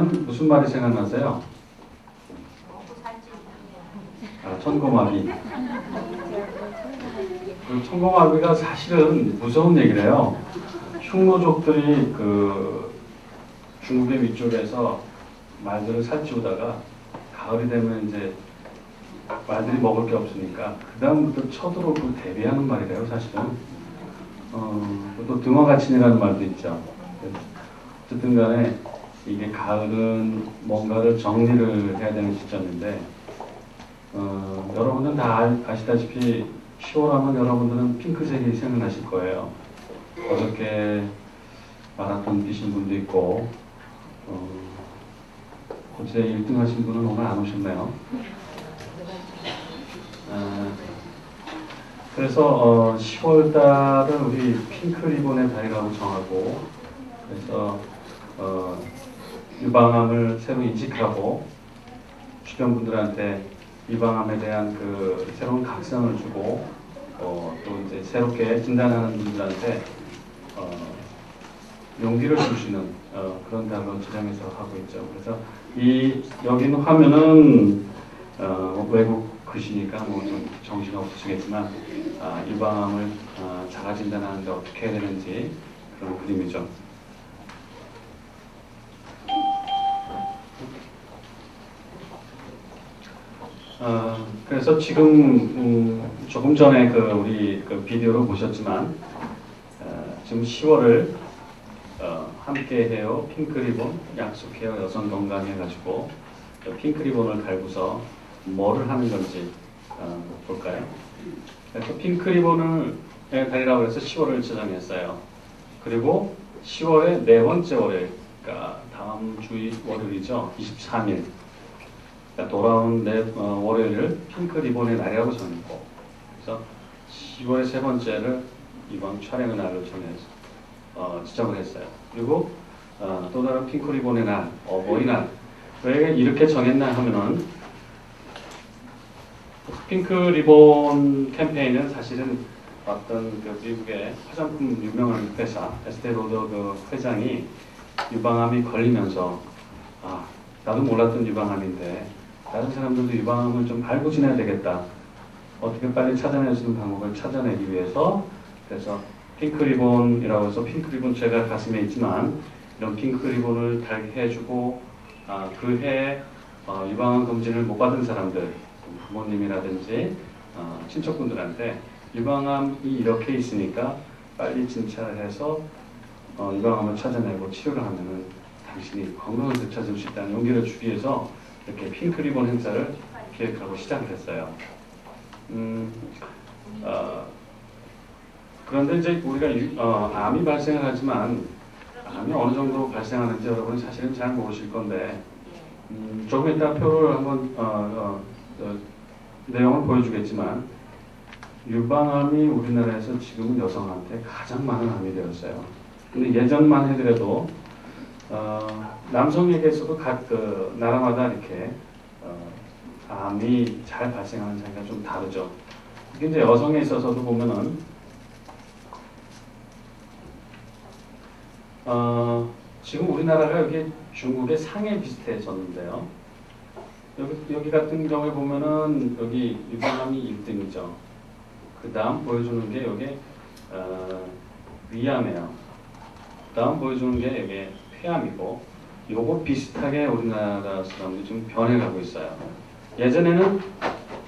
하면은 무슨 말이 생각나세요? 아, 천고마비. 그 천고마비가 사실은 무서운 얘기래요. 흉노족들이 그 중국의 위쪽에서 말들을 살찌우다가 가을이 되면 이제 말들이 먹을 게 없으니까 그 다음부터 쳐들어오고 대비하는 말이래요, 사실은. 또 등화가친이라는 말도 있죠. 어쨌든 간에 이게 가을은 뭔가를 정리를 해야 되는 시점인데, 여러분들은 다 아시다시피 10월 하면 여러분들은 핑크색이 생각나실 거예요. 어저께 마라톤 뛰신 분도 있고, 어제 1등 하신 분은 오늘 안 오셨네요. 그래서 10월 달은 우리 핑크 리본의 달이라고 정하고, 그래서 유방암을 새로 인식하고 주변 분들한테 유방암에 대한 그 새로운 각성을 주고, 또 이제 새롭게 진단하는 분들한테 용기를 줄 수 있는 그런 달로 지정해서 하고 있죠. 그래서 여기 있는 화면은 외국 글씨니까 뭐 좀 정신 없으시겠지만 유방암을 자가 진단하는데 어떻게 해야 되는지 그런 그림이죠. 그래서 지금 조금 전에 우리 비디오를 보셨지만 지금 10월을 함께해요 핑크리본 약속해요 여성 건강 해가지고 핑크리본을 달고서 뭐를 하는 건지 볼까요? 그래서 핑크리본을 달이라고 해서 10월을 지정했어요. 그리고 10월의 네 번째 월요일, 그러니까 다음 주 월요일이죠. 23일. 그러니까 돌아온 월요일을 핑크리본의 날이라고 정했고, 그래서 10월의 세 번째를 이번 촬영의 날로 정해서 지정을 했어요. 그리고 또 다른 핑크리본의 날, 어버이날. 왜 이렇게 정했나 하면은 핑크리본 캠페인은 사실은 어떤 미국의 화장품 유명한 회사 에스테로더 회장이 유방암이 걸리면서 나도 몰랐던 유방암인데 다른 사람들도 유방암을 좀 알고 지내야 되겠다. 어떻게 빨리 찾아낼 수 있는 방법을 찾아내기 위해서 그래서 핑크리본이라고 해서 핑크리본 제가 가슴에 있지만 이런 핑크리본을 달게 해주고 그 해에 유방암 검진을 못 받은 사람들 부모님이라든지 친척분들한테 유방암이 이렇게 있으니까 빨리 진찰을 해서 유방암을 찾아내고 치료를 하면은 당신이 건강을 되찾을 수 있다는 용기를 주기 위해서 이렇게 핑크리본 행사를 기획하고 시작을 했어요. 그런데 이제 우리가 암이 발생을 하지만 암이 어느 정도 발생하는지 여러분은 사실은 잘 모르실 건데 조금 이따 표를 한번 내용을 보여주겠지만 유방암이 우리나라에서 지금은 여성한테 가장 많은 암이 되었어요. 근데 예전만 해더라도 남성에게서도 각 나라마다 이렇게 암이 잘 발생하는 차이가 좀 다르죠. 특히 이제 여성에 있어서도 보면은 지금 우리나라가 여기 중국의 상해 비슷해졌는데요. 여기 같은 경우에 보면은 여기 유방암이 1등이죠. 그 다음 보여주는 게 여기 위암이에요. 그 다음 보여주는 게 여기 폐암이고 요거 비슷하게 우리나라 사람들이 좀 변해가고 있어요. 예전에는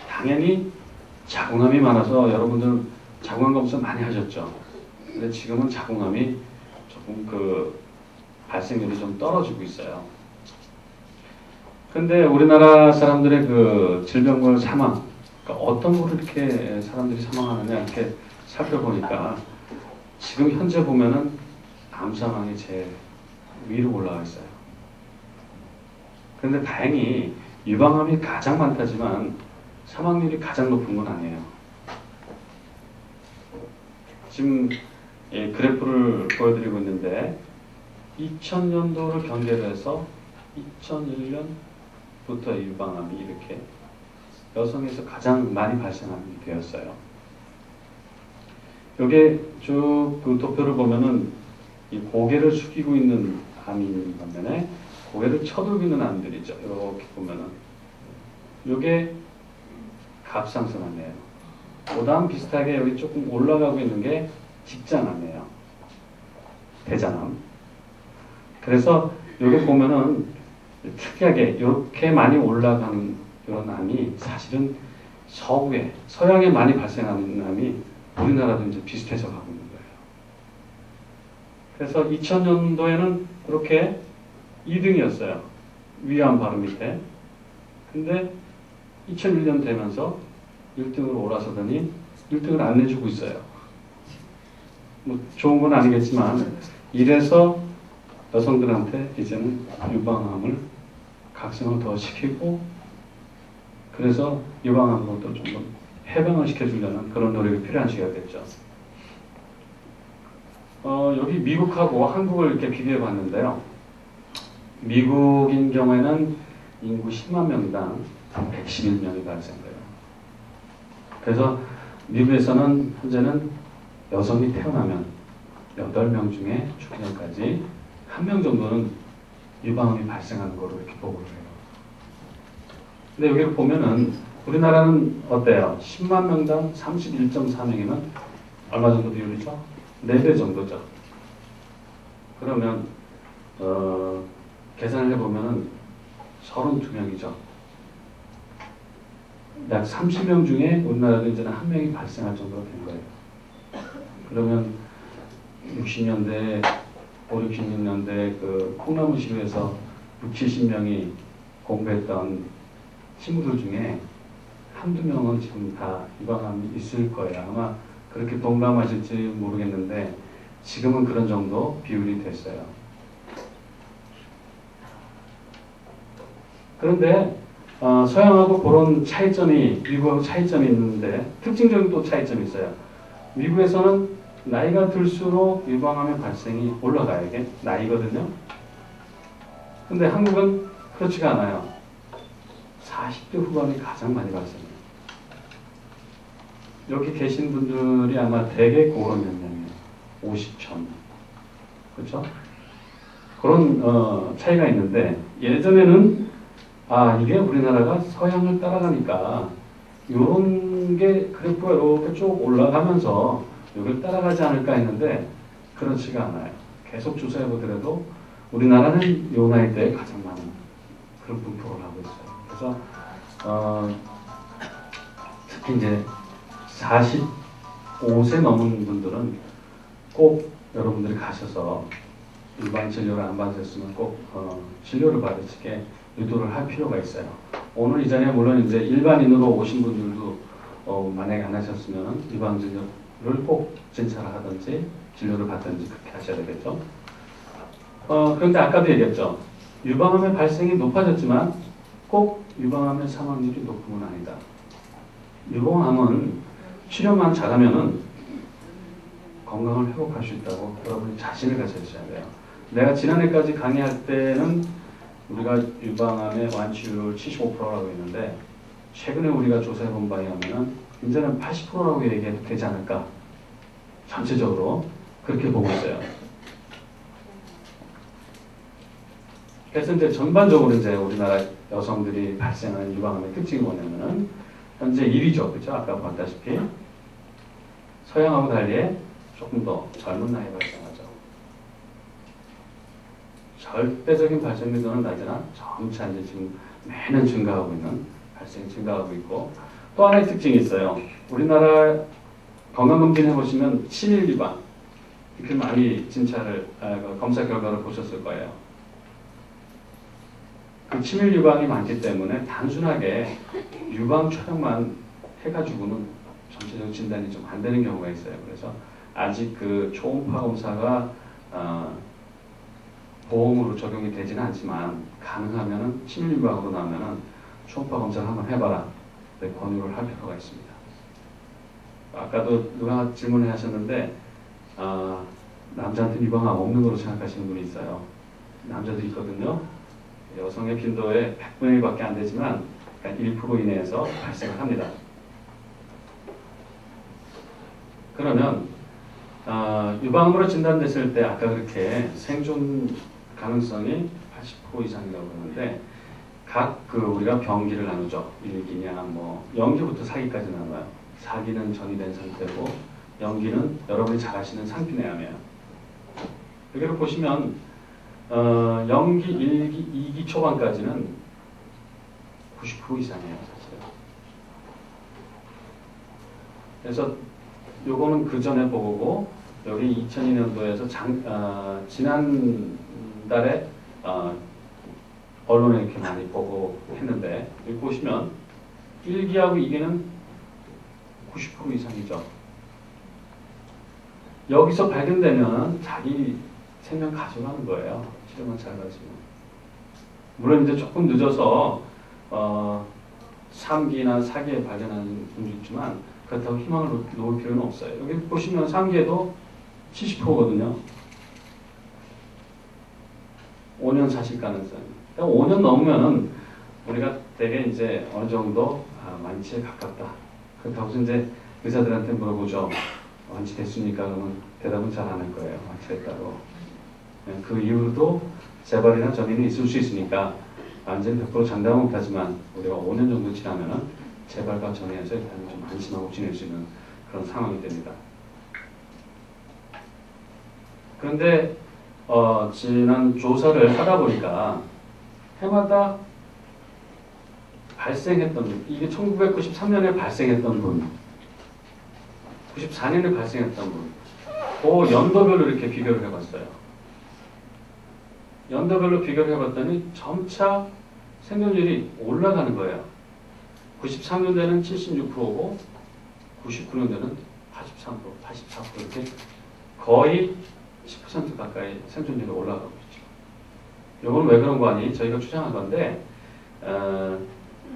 당연히 자궁암이 많아서 여러분들 자궁암 검사 많이 하셨죠. 근데 지금은 자궁암이 조금 발생률이 좀 떨어지고 있어요. 근데 우리나라 사람들의 질병과 사망, 그러니까 어떤 거로 이렇게 사람들이 사망하느냐 이렇게 살펴보니까 지금 현재 보면은 암 사망이 제일 위로 올라와 있어요. 그런데 다행히 유방암이 가장 많다지만 사망률이 가장 높은 건 아니에요. 지금 그래프를 보여드리고 있는데 2000년도를 경계로 해서 2001년부터 유방암이 이렇게 여성에서 가장 많이 발생하게 되었어요. 여기에 쭉 도표를 보면은 이 고개를 숙이고 있는 암인 반면에 고개를 쳐들고 있는 암들이죠. 이렇게 보면은 이게 갑상선암이에요. 그다음 비슷하게 여기 조금 올라가고 있는 게 직장암이에요. 대장암. 그래서 여기 보면은 특이하게 이렇게 많이 올라가는 이런 암이 사실은 서구에, 서양에 많이 발생하는 암이 우리나라도 이제 비슷해져 가고 있는 거예요. 그래서 2000년도에는 그렇게 2등이었어요. 위암 바로 밑에. 근데 2001년 되면서 1등으로 올라서더니 1등을 안 내주고 있어요. 뭐 좋은 건 아니겠지만 이래서 여성들한테 이제는 유방암을 각성을 더 시키고 그래서 유방암으로도 좀 더 해방을 시켜주려는 그런 노력이 필요한 시기가 됐죠. 여기 미국하고 한국을 이렇게 비교해 봤는데요. 미국인 경우에는 인구 10만 명당 111명이 발생돼요. 그래서 미국에서는 현재는 여성이 태어나면 8명 중에 죽기 전까지 1명 정도는 유방암이 발생하는 거로 이렇게 보고를 해요. 근데 여기 보면은 우리나라는 어때요? 10만 명당 31.4명이면 얼마 정도 비율이죠? 4배 정도죠. 그러면 계산을 해보면은 32명이죠. 약 30명 중에 우리나라도 이제는 1명이 발생할 정도가 된 거예요. 그러면 60년대, 5, 60년대 그 콩나물 시루에서 6, 70명이 공부했던 친구들 중에 한두 명은 지금 다 유방암이 있을 거예요. 아마 그렇게 동감하실지 모르겠는데 지금은 그런 정도 비율이 됐어요. 그런데 서양하고 그런 차이점이 미국하고 차이점이 있는데 특징적인 또 차이점이 있어요. 미국에서는 나이가 들수록 유방암의 발생이 올라가요. 이게 나이거든요. 근데 한국은 그렇지가 않아요. 40대 후반이 가장 많이 발생해요. 여기 계신 분들이 아마 대개 그런 연령이에요. 50천. 그렇죠? 그런 차이가 있는데 예전에는 이게 우리나라가 서양을 따라가니까 이런 게 그래프가 이렇게 쭉 올라가면서 이걸 따라가지 않을까 했는데 그렇지가 않아요. 계속 조사해 보더라도 우리나라는 이 나이대에 가장 많은 그런 분포를 하고 있어요. 그래서 특히 이제 45세 넘은 분들은 꼭 여러분들이 가셔서 일반 진료를 안 받으셨으면 꼭 진료를 받으시게 유도를 할 필요가 있어요. 오늘 이 자리에 물론 이제 일반인으로 오신 분들도 만약에 안 하셨으면 일반 진료를 꼭 진찰을 하든지 진료를 받든지 그렇게 하셔야 되겠죠. 그런데 아까도 얘기했죠. 유방암의 발생이 높아졌지만 꼭 유방암의 사망률이 높은 건 아니다. 유방암은 치료만 잘하면은 건강을 회복할 수 있다고 여러분이 자신을 가져야 돼요. 내가 지난해까지 강의할 때는 우리가 유방암의 완치율을 75%라고 했는데 최근에 우리가 조사해 본 바에 의하면 이제는 80%라고 얘기해도 되지 않을까. 전체적으로 그렇게 보고 있어요. 그래서 이제 전반적으로 이제 우리나라 여성들이 발생하는 유방암의 특징이 뭐냐면은 현재 1위죠. 그렇죠? 아까 봤다시피 서양하고 달리 조금 더 젊은 나이에 발생하죠. 절대적인 발생 빈도는 낮으나 점차 이제 지금 매년 증가하고 있는 발생이 증가하고 있고 또 하나의 특징이 있어요. 우리나라 건강검진 해보시면 치밀 유방 이렇게 많이 검사 결과를 보셨을 거예요. 그 치밀 유방이 많기 때문에 단순하게 유방 촬영만 해가지고는 전체적 진단이 좀 안 되는 경우가 있어요. 그래서 아직 그 초음파 검사가 보험으로 적용이 되지는 않지만 가능하면은 치밀 유방으로 나오면은 초음파 검사를 한번 해봐라. 네, 권유를 할 필요가 있습니다. 아까도 누가 질문을 하셨는데 남자한테 유방암 없는 거로 생각하시는 분이 있어요. 남자도 있거든요. 여성의 빈도의 100분의 1밖에 안 되지만 1% 이내에서 발생을 합니다. 그러면 유방암으로 진단됐을 때 아까 그렇게 생존 가능성이 40% 이상이라고 그러는데 각 우리가 병기를 나누죠. 1기냐 뭐 0기부터 4기까지 나눠요. 4기는 전이 된 상태고 0기는 여러분이 잘 아시는 상피내암이에요. 여기를 보시면 0기, 1기, 2기 초반까지는 90% 이상이에요. 사실은. 그래서 요거는 그 전에 보고고 여기 2002년도에서 지난달에 언론에 이렇게 많이 보고 했는데 여기 보시면 1기하고 2기는 90% 이상이죠. 여기서 발견되면 자기 생명 가져가는 거예요. 치료만 잘 받으시면. 물론 이제 조금 늦어서 3기나 4기에 발견하는 분도 있지만 그렇다고 희망을 놓을 필요는 없어요. 여기 보시면 3기에도 70%거든요. 5년 사실 가능성. 그러니까 5년 넘으면은 우리가 되게 이제 어느 정도 완치에 가깝다. 그렇다고 이제 의사들한테 물어보죠. 완치됐습니까? 그러면 대답은 잘 안 할 거예요. 완치됐다고. 그 이후로도 재발이나 전이는 있을 수 있으니까 완전히 100% 장담은 못하지만 우리가 5년 정도 지나면은 재발과 전이에서 일단 좀 안심하고 지낼 수 있는 그런 상황이 됩니다. 그런데 지난 조사를 하다 보니까 해마다 발생했던 이게 1993년에 발생했던 분, 94년에 발생했던 분, 그 연도별로 이렇게 비교를 해봤어요. 연도별로 비교를 해봤더니 점차 생존율이 올라가는 거예요. 93년대는 76%고 99년대는 83%, 84% 이렇게 거의 10% 가까이 생존율이 올라가고 있죠. 이건 왜 그런 거 아니? 저희가 추정한 건데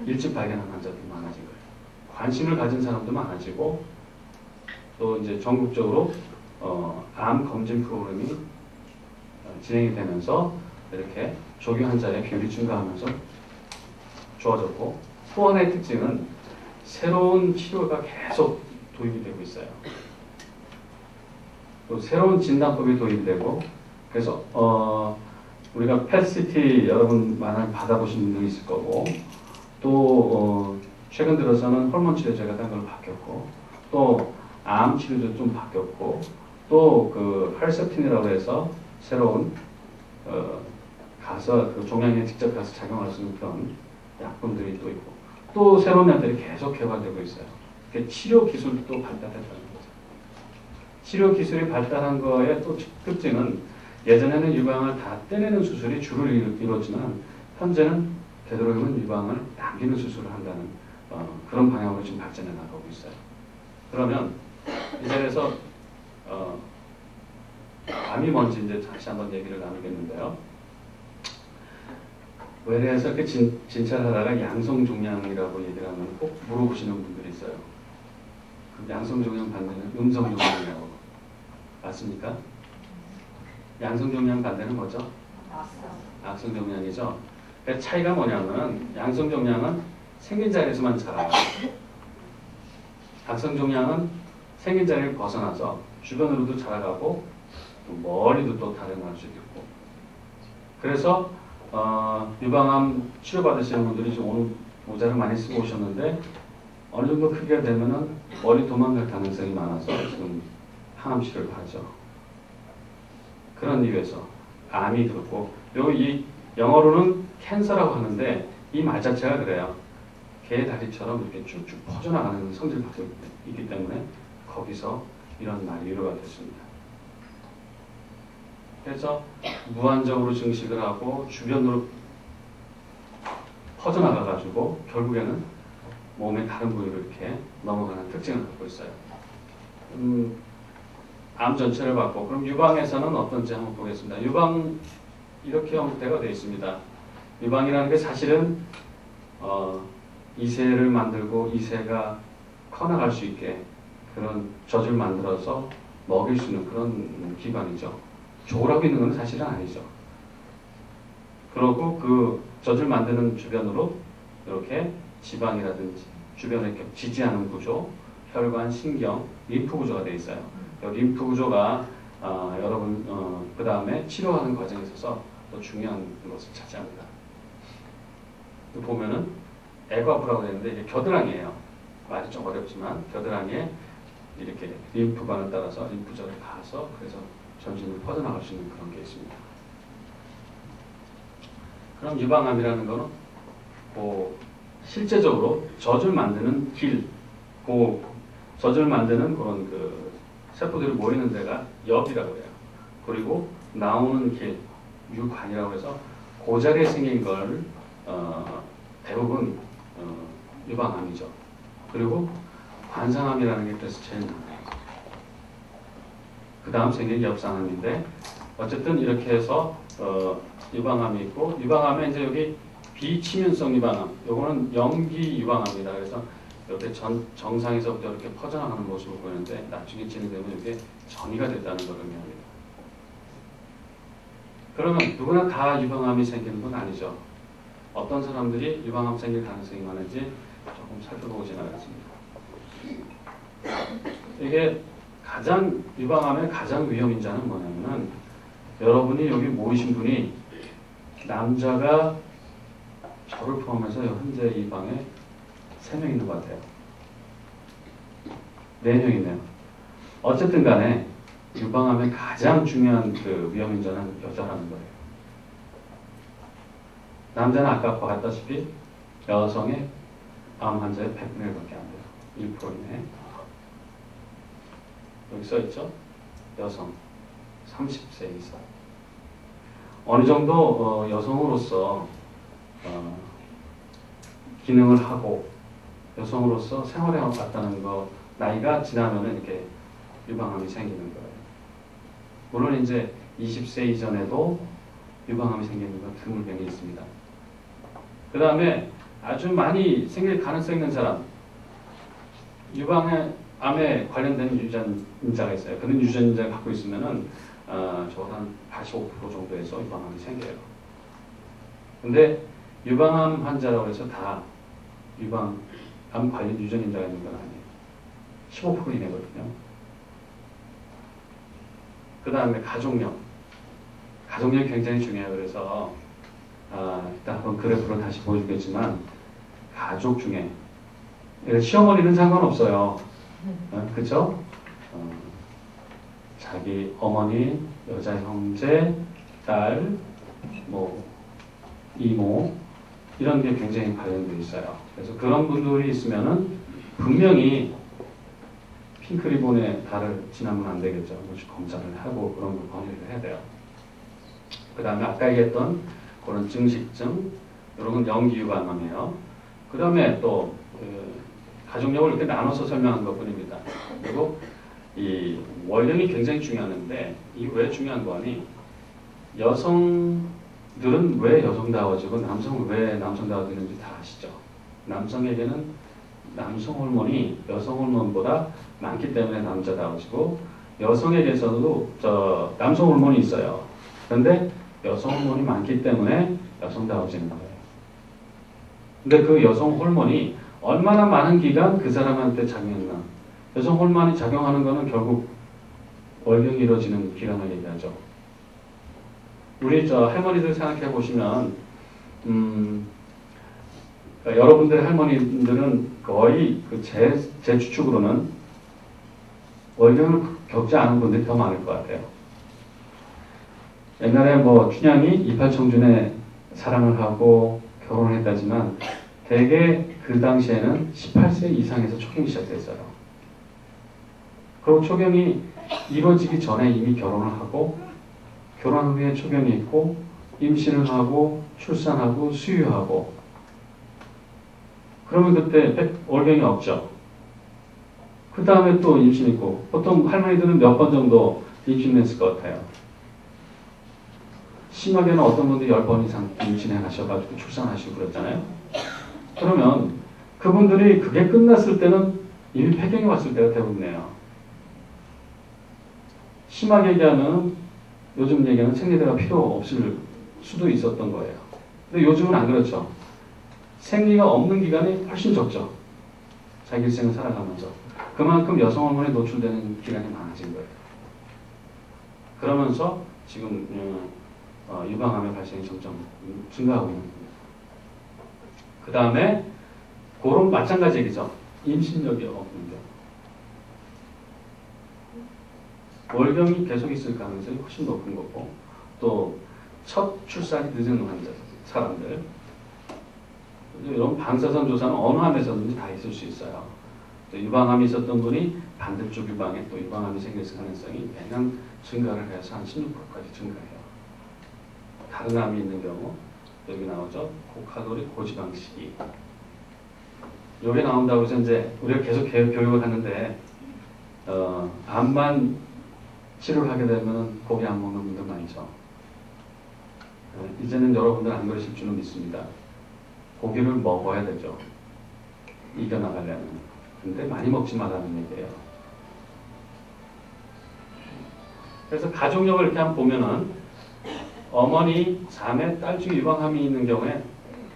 일찍 발견한 환자들이 많아진 거예요. 관심을 가진 사람도 많아지고 또 이제 전국적으로 암 검진 프로그램이 진행이 되면서 이렇게 조기 환자의 비율이 증가하면서 좋아졌고 또 하나의 특징은 새로운 치료가 계속 도입이 되고 있어요. 또 새로운 진단법이 도입되고 그래서 우리가 펫시티 여러분 많이 받아보신 분들이 있을 거고 또 최근 들어서는 호르몬 치료제가 딴 걸로 바뀌었고 또 암 치료제 좀 바뀌었고 또 그 할세틴이라고 해서 새로운 가서 그 종양에 직접 가서 작용할 수 있는 그런 약품들이 또 있고 또 새로운 약들이 계속 개발되고 있어요. 치료 기술도 발달했다는 거죠. 치료 기술이 발달한 거의 또 특징은 예전에는 유방을 다 떼내는 수술이 주로 이루어지만 현재는 되도록이면 유방을 남기는 수술을 한다는 그런 방향으로 지금 발전해 나가고 있어요. 그러면 이 자리에서 암이 뭔지 이제 다시 한번 얘기를 나누겠는데요. 외래에서 이렇게 진찰하다가 양성종양이라고 얘기를 하면 꼭 물어보시는 분들이 있어요. 그럼 양성종양 반대는 음성종양이라고 맞습니까? 양성종양 반대는 뭐죠? 악성종양이죠. 그 차이가 뭐냐면 양성종양은 생긴 자리에서만 자라요. 악성종양은 생긴 자리를 벗어나서 주변으로도 자라가고 멀리도 또 다려날 수도 있고 그래서 유방암 치료받으시는 분들이 지금 오늘 모자를 많이 쓰고 오셨는데 어느 정도 크기가 되면은 멀리 도망갈 가능성이 많아서 지금 항암 치료를 하죠. 그런 이유에서 암이 그렇고 이 영어로는 캔서라고 하는데 이 말 자체가 그래요. 개 다리처럼 이렇게 쭉쭉 퍼져나가는 성질을 갖고 있기 때문에 거기서 이런 말이 유래가 됐습니다. 그래서 무한적으로 증식을 하고 주변으로 퍼져나가가지고 결국에는 몸의 다른 부위로 이렇게 넘어가는 특징을 갖고 있어요. 암 전체를 봤고 그럼 유방에서는 어떤지 한번 보겠습니다. 유방 이렇게 형태가 되어 있습니다. 유방이라는 게 사실은 이세를 만들고 이세가 커나갈 수 있게 그런 젖을 만들어서 먹일 수 있는 그런 기관이죠. 조울하고 있는 건 사실은 아니죠. 그러고 그 젖을 만드는 주변으로 이렇게 지방이라든지 주변에 이렇게 지지하는 구조, 혈관, 신경, 림프 구조가 되어 있어요. 림프 구조가 여러분 그 다음에 치료하는 과정에 있어서 더 중요한 것을 차지합니다. 보면은 애과부라고 되는데 이게 겨드랑이에요. 말이 좀 어렵지만 겨드랑이에 이렇게 림프관을 따라서 림프절에 가서 그래서 전신으로 퍼져나갈 수 있는 그런 게 있습니다. 그럼 유방암이라는 거는 실제적으로 젖을 만드는 길, 젖을 만드는 그런 그 세포들이 모이는 데가 엽이라고 해요. 그리고 나오는 길, 유관이라고 해서 그 자리에 생긴 걸 대부분 유방암이죠. 그리고 관상암이라는 게 그래서 제일 많아요. 그 다음 생긴 엽상암인데 어쨌든 이렇게 해서 유방암이 있고 유방암에 이제 여기 비치면성 유방암, 요거는 영기 유방암입니다. 그래서 이렇게 정상에서부터 이렇게 퍼져나가는 모습을 보이는데 나중에 진행되면 이게 전이가 됐다는 걸 의미합니다. 그러면 누구나 다 유방암이 생기는 건 아니죠. 어떤 사람들이 유방암 생길 가능성이 많은지 조금 살펴보고 지나가겠습니다. 이게 유방암의 가장 위험인자는 뭐냐면은 여러분이 여기 모이신 분이 남자가 저를 포함해서 현재 이 방에 3명 있는 것 같아요. 4명 있네요. 어쨌든 간에 유방암의 가장 중요한 그 위험인자는 여자라는 거예요. 남자는 아까 봤다시피 여성의 암 환자의 100분의 1밖에 안 돼요. 1% 이내. 여기 써있죠? 여성 30세 이상. 어느 정도 여성으로서 기능을 하고 여성으로서 생활해 왔다는 거 나이가 지나면은 이렇게 유방암이 생기는 거예요. 물론 이제 20세 이전에도 유방암이 생기는 건 드물게 있습니다. 그 다음에 아주 많이 생길 가능성 있는 사람, 유방암에 관련된 유전자가 있어요. 그런 유전자를 갖고 있으면은 적어도 한 85% 정도에서 유방암이 생겨요. 근데 유방암 환자라고 해서 다 유방암 관련 유전인자가 있는 건 아니에요. 15% 이내거든요. 그 다음에 가족력. 가족력이 굉장히 중요해요. 그래서 일단 한번 그래프로 다시 보여주겠지만 가족 중에 시어머니는 상관없어요. 그렇죠? 자기 어머니, 여자 형제, 딸, 이모 이런 게 굉장히 관련되어 있어요. 그래서 그런 분들이 있으면은 분명히 핑크리본의 달을 지나면 안 되겠죠. 검사를 하고 그런 걸 권유를 해야 돼요. 그 다음에 아까 얘기했던 그런 증식증, 이런 건 영기유방암이에요. 그 다음에 또 가족력을 이렇게 나눠서 설명한 것 뿐입니다. 그리고 이 원령이 굉장히 중요한데 이게 왜 중요한 거니? 여성들은 왜 여성다워지고 남성은 왜 남성다워지는지 다 아시죠? 남성에게는 남성 호르몬이 여성 호르몬보다 많기 때문에 남자다워지고 여성에게서도 남성 호르몬이 있어요. 그런데 여성 호르몬이 많기 때문에 여성다워지는 거예요. 근데 그 여성 호르몬이 얼마나 많은 기간 그 사람한테 작용했나. 여성 호르몬이 작용하는 거는 결국 월경이 이루어지는 기간을 얘기하죠. 우리 할머니들 생각해 보시면 그러니까 여러분들의 할머니들은 거의 제 추측으로는 월경을 겪지 않은 분들이 더 많을 것 같아요. 옛날에 춘향이 이팔청준에 사랑을 하고 결혼을 했다지만 대개 그 당시에는 18세 이상에서 초경이 시작됐어요. 그리고 초경이 이루어지기 전에 이미 결혼을 하고 결혼 후에 초경이 있고 임신을 하고 출산하고 수유하고 그러면 그때 월경이 없죠. 그 다음에 또 임신 있고 보통 할머니들은 몇 번 정도 임신했을 것 같아요. 심하게는 어떤 분들이 10번 이상 임신해 가셔가지고 출산하시고 그랬잖아요. 그러면 그분들이 그게 끝났을 때는 이미 폐경이 왔을 때가 대부분이에요. 심하게 얘기하면 요즘 얘기하는 생리대가 필요 없을 수도 있었던 거예요. 근데 요즘은 안 그렇죠. 생리가 없는 기간이 훨씬 적죠. 자기 일생을 살아가면서. 그만큼 여성 호르몬에 노출되는 기간이 많아진 거예요. 그러면서 지금 유방암의 발생이 점점 증가하고 있는 겁니다. 그 다음에 그런 마찬가지 얘기죠. 임신력이 없는 경우. 월경이 계속 있을 가능성이 훨씬 높은 거고, 또 첫 출산이 늦은 환자, 사람들, 이런 방사선 조사는 어느 암에서든지 다 있을 수 있어요. 유방암이 있었던 분이 반대쪽 유방에 또 유방암이 생길 가능성이 매년 증가를 해서 한 16%까지 증가해요. 다른 암이 있는 경우 여기 나오죠. 고칼로리 고지방식이. 여기 나온다고 해서 이제 우리가 계속 교육을 하는데 암만 치료를 하게 되면 고기 안 먹는 분들 많죠. 이제는 여러분들 안 그러실 줄은 믿습니다. 고기를 먹어야 되죠. 이겨나가려면. 근데 많이 먹지 말라는 얘기예요. 그래서 가족력을 이렇게 한번 보면은 어머니, 자매, 딸 중에 유방암이 있는 경우에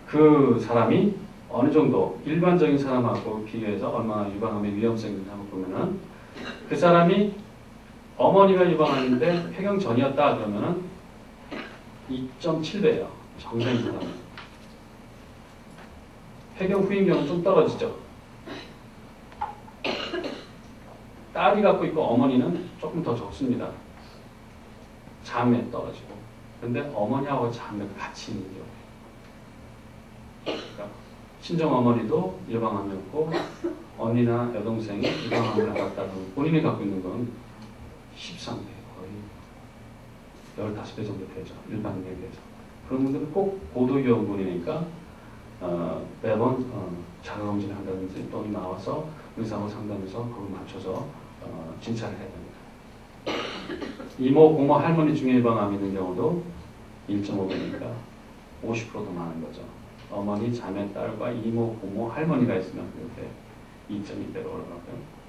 그 사람이 어느 정도 일반적인 사람하고 비교해서 얼마나 유방암의 위험성이 있는지 한번 보면은 그 사람이 어머니가 유방암인데 폐경 전이었다 그러면은 2.7배예요. 정상인 사람은. 폐경 후인 경우는 좀 떨어지죠. 딸이 갖고 있고 어머니는 조금 더 적습니다. 자매 떨어지고. 근데 어머니하고 자매가 같이 있는 경우예요. 그러니까 친정어머니도 유방암이었고 언니나 여동생이 유방암을 갖다는 본인이 갖고 있는 건 13배. 15배 정도 되죠. 일반인에 비해서. 그런 분들은 꼭 고도위험군이니까 매번 자가검진을 한다든지 또는 나와서 의사하고 상담해서 그걸 맞춰서 진찰을 해야 됩니다. 이모, 고모, 할머니 중에 유방암이 있는 경우도 1.5배니까 50%도 많은 거죠. 어머니, 자매, 딸과 이모, 고모, 할머니가 있으면 이렇게 2.2배로 올라가고요.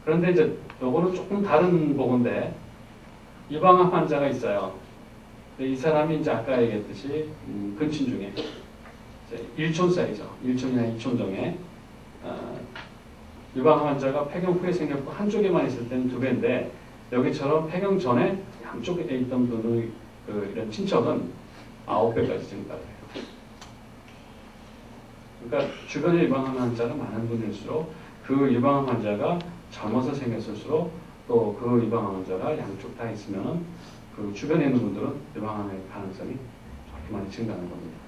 그런데 이제 요거는 조금 다른 보고인데 유방암 환자가 있어요. 이 사람이 이제 아까 얘기했듯이 근친 중에 일촌 사이죠. 1촌이나 2촌 중에 유방암 환자가 폐경 후에 생겼고 한쪽에만 있을 때는 2배인데 여기처럼 폐경 전에 양쪽에 있던 분의 이런 친척은 9배까지 증가를 해요. 그러니까 주변에 유방암 환자가 많은 분일수록 그 유방암 환자가 젊어서 생겼을수록 또 그 유방암 환자가 양쪽 다 있으면 그 주변에 있는 분들은 유방암의 가능성이 저렇게 많이 증가하는 겁니다.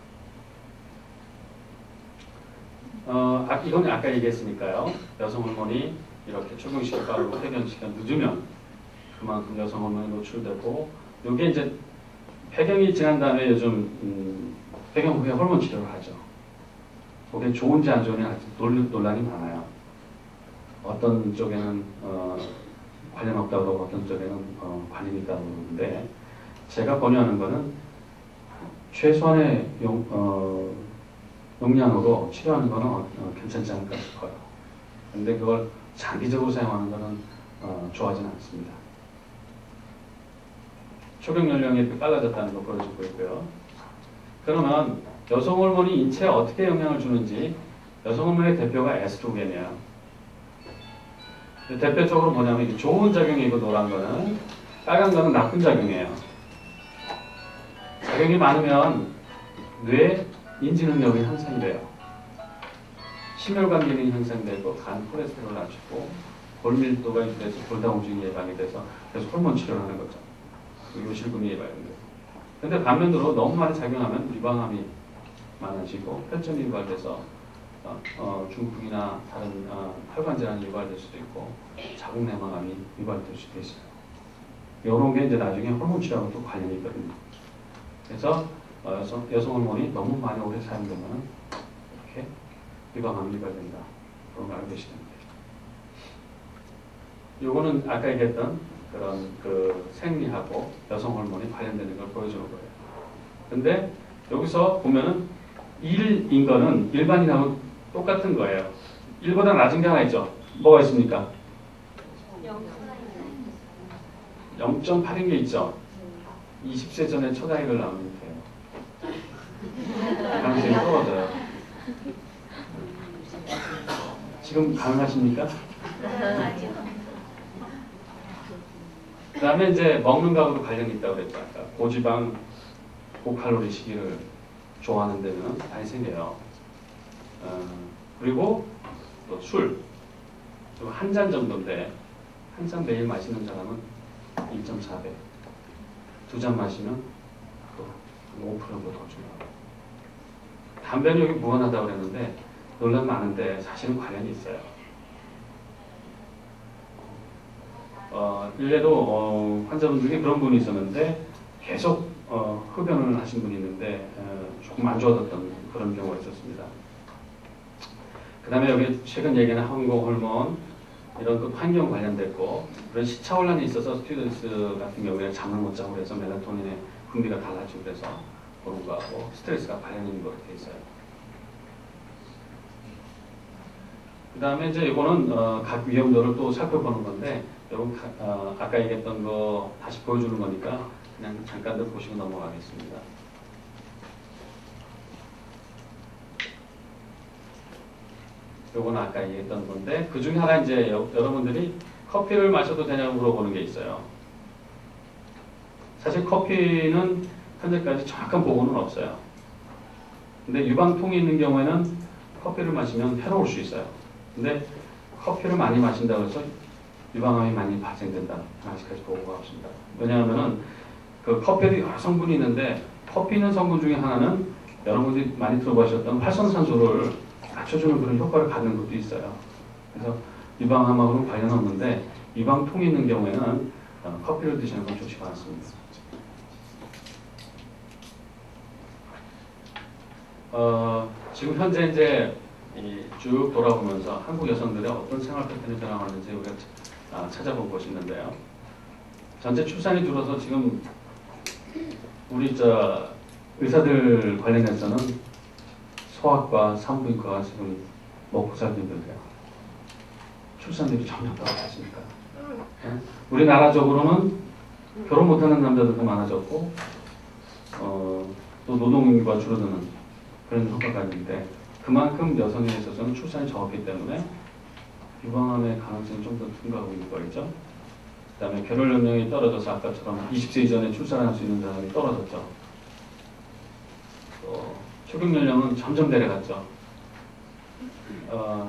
이건 아까 얘기했으니까요. 여성 호르몬이 이렇게 초경 시간과 폐경 시간 늦으면 그만큼 여성 호르몬이 노출되고 이게 이제 폐경이 지난 다음에 요즘 폐경 후에 호르몬 치료를 하죠. 그게 좋은지 안 좋은지 아직 논란이 많아요. 어떤 쪽에는 관련 없다고 그러고 어떤 쪽에는 관련이 있다고 그러는데 제가 권유하는 거는 최소한의 용량으로 치료하는 거는 괜찮지 않을까 싶어요. 근데 그걸 장기적으로 사용하는 거는 좋아하지는 않습니다. 초경 연령이 이렇게 빨라졌다는 거 보여주고 있고요. 그러면 여성 호르몬이 인체에 어떻게 영향을 주는지 여성 호르몬의 대표가 에스트로겐이에요. 대표적으로 뭐냐면 좋은 작용이고 노란 거는 빨간 거는 나쁜 작용이에요. 작용이 많으면 뇌 인지 능력이 향상이 돼요. 심혈관 기능이 향상되고 간 콜레스테롤을 낮추고 골밀도가 돼서 골다공증이 예방이 돼서 그래서 호르몬 치료를 하는 거죠. 요실금이 예방이 돼요. 근데 반면으로 너무 많이 작용하면 유방암이 많아지고 혈전이 유발돼서 중풍이나 다른 혈관 질환이 유발될 수도 있고 자궁 내막암이 유발될 수도 있어요. 이런 게 이제 나중에 호르몬 치료하고 또 관련이 있거든요. 그래서 여성 호르몬이 너무 많이 오래 사용되면 이렇게 유방암이 유발된다. 그런 걸 알고 계시면 돼요. 요거는 아까 얘기했던 그런 그 생리하고 여성 호르몬이 관련되는 걸 보여주는 거예요. 근데 여기서 보면은 1인 거는 일반인하고 똑같은 거예요. 1보다 낮은 게 하나 있죠. 뭐가 있습니까? 0.8인 게 있죠. 20세 전에 초다이를 나오면 돼요. 가능성이 떨어져요. 지금 가능하십니까? 그 다음에 이제 먹는 거하고도 관련이 있다고 그랬죠. 아까 고지방, 고칼로리 식이를 좋아하는 데는 많이 생겨요. 그리고 또 술, 한 잔 정도인데 한 잔 매일 마시는 사람은 1.4배, 두 잔 마시면 또 5% 정도 더 줄어요. 담배는 여기 무한하다고 그랬는데 논란 많은데 사실은 관련이 있어요. 일례도 환자분 중에 그런 분이 있었는데 계속 흡연을 하신 분이 있는데 조금 안 좋아졌던 그런 경우가 있었습니다. 그 다음에 여기 최근 얘기는 항공 호르몬 이런 그 환경 관련됐고 그런 시차혼란이 있어서 스튜던스 같은 경우에 잠을 못 자고 그래서 멜라토닌의 분비가 달라지고 그래서 그런 거하고 스트레스가 관련 있는 것으로 되어 있어요. 그 다음에 이제 이거는 각 위험도를 또 살펴보는 건데 여러분 아까 얘기했던 거 다시 보여주는 거니까 그냥 잠깐들 보시고 넘어가겠습니다. 요거는 아까 얘기했던 건데 그 중에 하나 이제 여러분들이 커피를 마셔도 되냐고 물어보는 게 있어요. 사실 커피는 현재까지 정확한 보고는 없어요. 근데 유방통이 있는 경우에는 커피를 마시면 해로울 수 있어요. 근데 커피를 많이 마신다고 해서 유방암이 많이 발생된다. 아직까지 보고가 없습니다. 왜냐하면은 그 커피에도 여러 성분이 있는데 커피 있는 성분 중에 하나는 여러분들이 많이 들어보셨던 활성산소를 낮춰주는 그런 효과를 갖는 것도 있어요. 그래서 유방암하고는 관련 없는데 유방통이 있는 경우에는 커피를 드시는 건 좋지가 않습니다. 지금 현재 이제 쭉 돌아보면서 한국 여성들의 어떤 생활 패턴이 변화하는지 우리가 찾아본 것이 있는데요. 전체 출산이 줄어서 지금 우리 의사들 관련해서는 소아과, 산부인과가 지금 먹고 살기 힘들대요. 출산율이 점점 떨어졌으니까. 우리나라적으로는 결혼 못하는 남자들도 많아졌고 또 노동인구가 줄어드는 그런 효과가 있는데 그만큼 여성에 있어서는 출산이 적었기 때문에 유방암의 가능성이 좀 더 증가하고 있는 거겠죠. 그 다음에 결혼 연령이 떨어져서 아까처럼 20세 이전에 출산할 수 있는 사람이 떨어졌죠. 또 초경 연령은 점점 내려갔죠.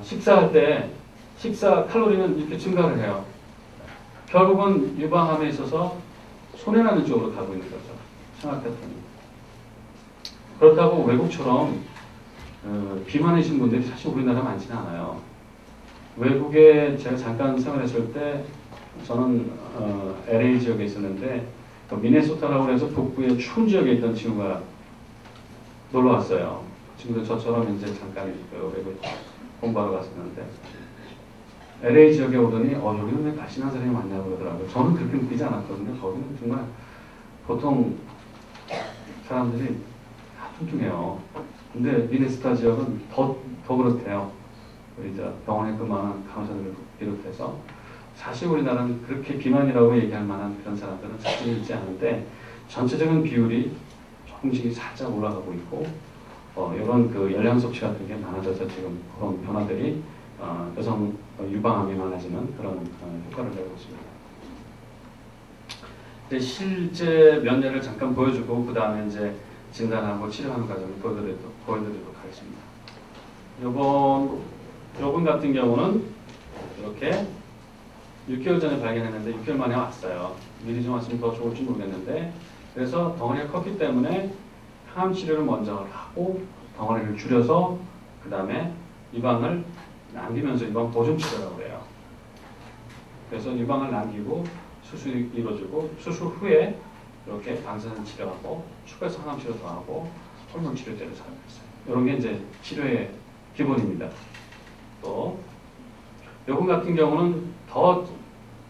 식사할 때 식사 칼로리는 이렇게 증가를 해요. 결국은 유방암에 있어서 손해나는 쪽으로 가고 있는 거죠. 생활 패턴이. 그렇다고 외국처럼 비만이신 분들이 사실 우리나라 많지는 않아요. 외국에 제가 잠깐 생활했을 때 저는 LA 지역에 있었는데 미네소타라고 해서 북부의 추운 지역에 있던 친구가 놀러 왔어요. 친구도 저처럼 이제 잠깐 외국 공부하러 갔었는데 LA 지역에 오더니 여기는 왜 날씬한 사람이 많냐고 그러더라고요. 저는 그렇게 느끼지 않았거든요. 거기는 정말 보통 사람들이 다 뚱뚱해요. 근데 미네소타 지역은 더 그렇대요. 우리 병원에 근무하는 간호사들을 비롯해서 사실 우리나라는 그렇게 비만이라고 얘기할 만한 그런 사람들은 사실 있지 않은데 전체적인 비율이 조금씩 살짝 올라가고 있고 이런 그 열량 섭취 같은 게 많아져서 지금 그런 변화들이 여성 유방암이 많아지는 그런 효과를 내고 있습니다. 이제 실제 면례를 잠깐 보여주고 그 다음에 이제 진단하고 치료하는 과정을 보여드리도록 하겠습니다. 요번 같은 경우는 이렇게 6개월 전에 발견했는데 6개월 만에 왔어요. 미리 좀 왔으면 더 좋을지 모르겠는데 그래서 덩어리가 컸기 때문에 항암 치료를 먼저 하고 덩어리를 줄여서 그 다음에 유방을 남기면서 유방 보존 치료라고 해요. 그래서 유방을 남기고 수술이 이루어지고 수술 후에 이렇게 방사선 치료하고 추가해서 항암 치료 더 하고 호르몬 치료제를 사용했어요. 이런 게 이제 치료의 기본입니다. 또 요번 같은 경우는 더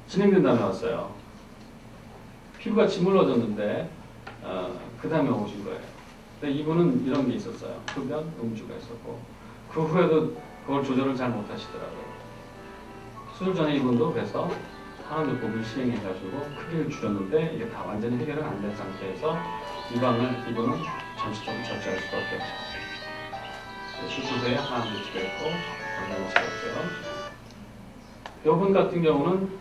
진행된 다음에 왔어요. 피부가 짓물러졌는데 그 다음에 오신 거예요. 근데 이분은 이런 게 있었어요. 흡연, 음주가 있었고 그 후에도 그걸 조절을 잘 못하시더라고요. 수술 전에 이분도 그래서 항암요법을 시행해가지고 크기를 줄였는데 이게 다 완전히 해결은 안 된 상태에서 유방을 이분은 전체적으로 절제할 수밖에 없어요. 수술 후에 항암을 치료했고 건강을 치료했고요. 이분 같은 경우는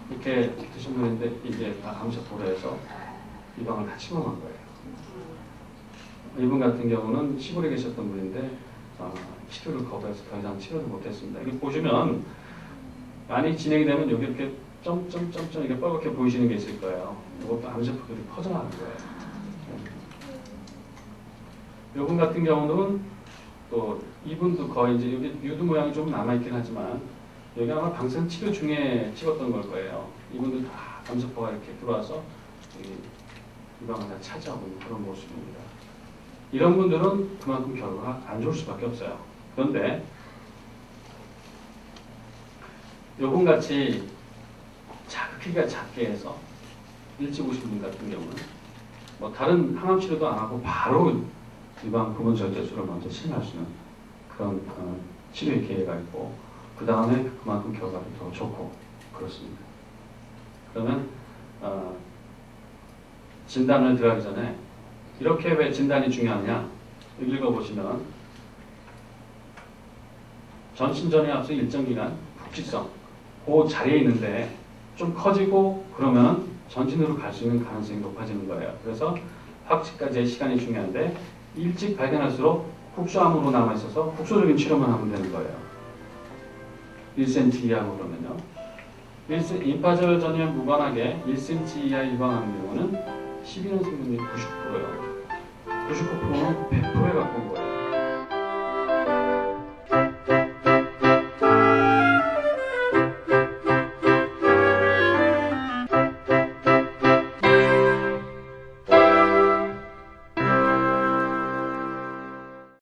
이렇게 드신 분인데 이제 암세포로 해서 유방을 다 침범한 거예요. 이분 같은 경우는 시골에 계셨던 분인데 치료를 거부해서 더 이상 치료를 못했습니다. 이게 보시면 많이 진행이 되면 여기 이렇게 점점점점 이게 빨갛게 보이시는 게 있을 거예요. 이것도 암세포들이 퍼져나가는 거예요. 이분 같은 경우는 또 이분도 거의 이제 여기 유두 모양이 좀 남아있긴 하지만 여기 아마 방사선 치료 중에 찍었던 걸 거예요. 이분도 다 암세포가 이렇게 들어와서 유방을 다 차지하고 있는 그런 모습입니다. 이런 분들은 그만큼 결과가 안 좋을 수밖에 없어요. 그런데 요분 같이 크기가 작게 해서 일찍 오신 분 같은 경우는 뭐 다른 항암 치료도 안 하고 바로 유방 부분 절제술을 먼저 시행할 수 있는 그런 치료의 기회가 있고 그 다음에 그만큼 결과가 더 좋고 그렇습니다. 그러면 진단을 들어가기 전에 이렇게 왜 진단이 중요하냐 읽어보시면 전신전에 앞서 일정 기간 북지성 그 자리에 있는데 좀 커지고 그러면 전진으로 갈 수 있는 가능성이 높아지는 거예요. 그래서 확진까지의 시간이 중요한데 일찍 발견할수록 국소암으로 남아있어서 국소적인 치료만 하면 되는 거예요. 1cm 이하고 그러면요. 임파절 전이와 무관하게 1cm 이하 유방암 경우는 12년 생존율이 99%예요. 99%는 100%에 가까운 거예요.